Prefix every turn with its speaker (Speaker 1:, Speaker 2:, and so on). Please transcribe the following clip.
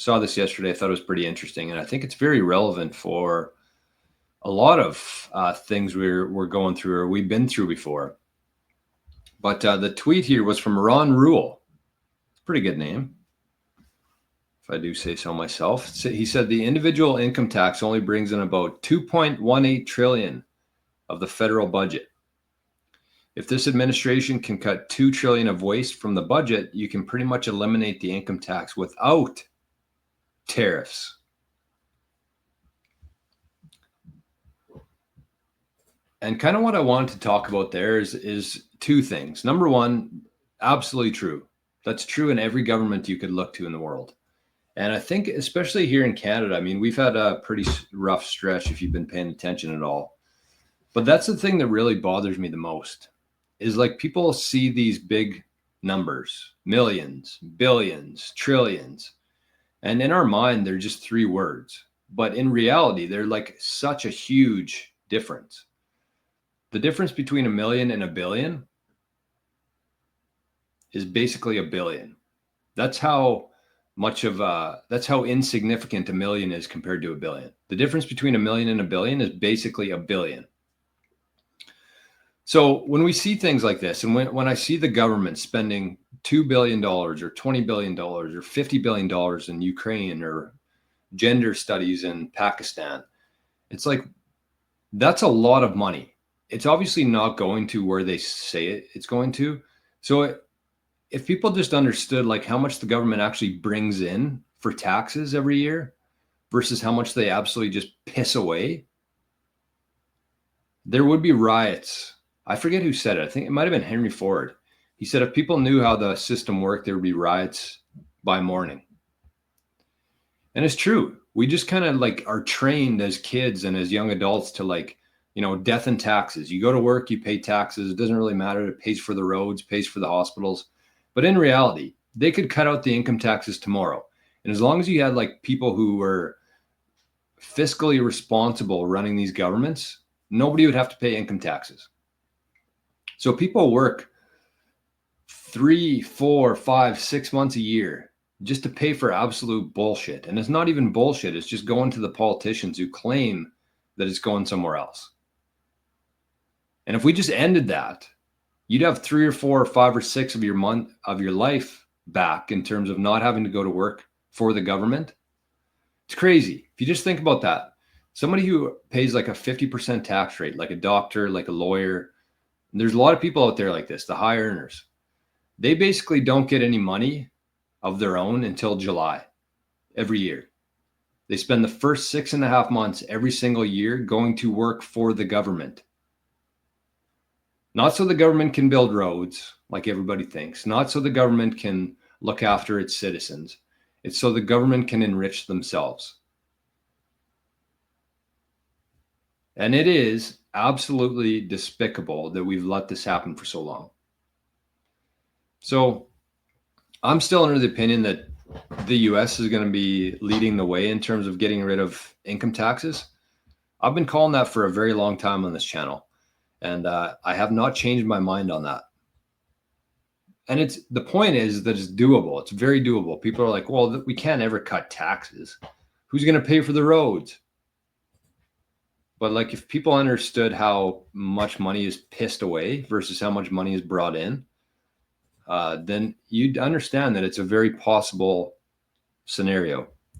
Speaker 1: saw this yesterday. I thought it was pretty interesting, and I think it's very relevant for a lot of things we're going through or we've been through before. But the tweet here was from Ron Rule. It's a pretty good name, if I do say so myself. He said the individual income tax only brings in about 2.18 trillion of the federal budget. If this administration can cut 2 trillion of waste from the budget, you can pretty much eliminate the income tax without tariffs. And kind of what I wanted to talk about there is two things. Number one, absolutely true. That's true in every government you could look to in the world. And I think especially here in Canada, I mean, we've had a pretty rough stretch if you've been paying attention at all. But that's the thing that really bothers me the most is like people see these big numbers, millions, billions, trillions. And in our mind, they're just three words. But in reality, they're like such a huge difference. The difference between a million and a billion is basically a billion. That's how insignificant a million is compared to a billion. The difference between a million and a billion is basically a billion. So when we see things like this, and when I see the government spending $2 billion or $20 billion or $50 billion in Ukraine or gender studies in Pakistan, it's like, that's a lot of money. It's obviously not going to where they say it's going to. So if people just understood like how much the government actually brings in for taxes every year versus how much they absolutely just piss away, there would be riots. I forget who said it. I think it might have been Henry Ford. He said if people knew how the system worked, there would be riots by morning. And it's true. We just kind of like are trained as kids and as young adults to like, you know, death and taxes. You go to work, you pay taxes. It doesn't really matter. It pays for the roads, pays for the hospitals. But in reality, they could cut out the income taxes tomorrow. And as long as you had like people who were fiscally responsible running these governments, nobody would have to pay income taxes. So people work 3, 4, 5, 6 months a year just to pay for absolute bullshit. And it's not even bullshit. It's just going to the politicians who claim that it's going somewhere else. And if we just ended that, you'd have 3 or 4 or 5 or 6 of your life back in terms of not having to go to work for the government. It's crazy. If you just think about that, somebody who pays like a 50% tax rate, like a doctor, like a lawyer, there's a lot of people out there like this, the high earners, they basically don't get any money of their own until July every year. They spend the first 6.5 months every single year going to work for the government. Not so the government can build roads like everybody thinks. Not so the government can look after its citizens. It's so the government can enrich themselves. And it is absolutely despicable that we've let this happen for so long. So I'm still under the opinion that the US is going to be leading the way in terms of getting rid of income taxes. I've been calling that for a very long time on this channel. And I have not changed my mind on that. And the point is that it's doable. It's very doable. People are like, well, we can't ever cut taxes. Who's going to pay for the roads? But like if people understood how much money is pissed away versus how much money is brought in, then you'd understand that it's a very possible scenario.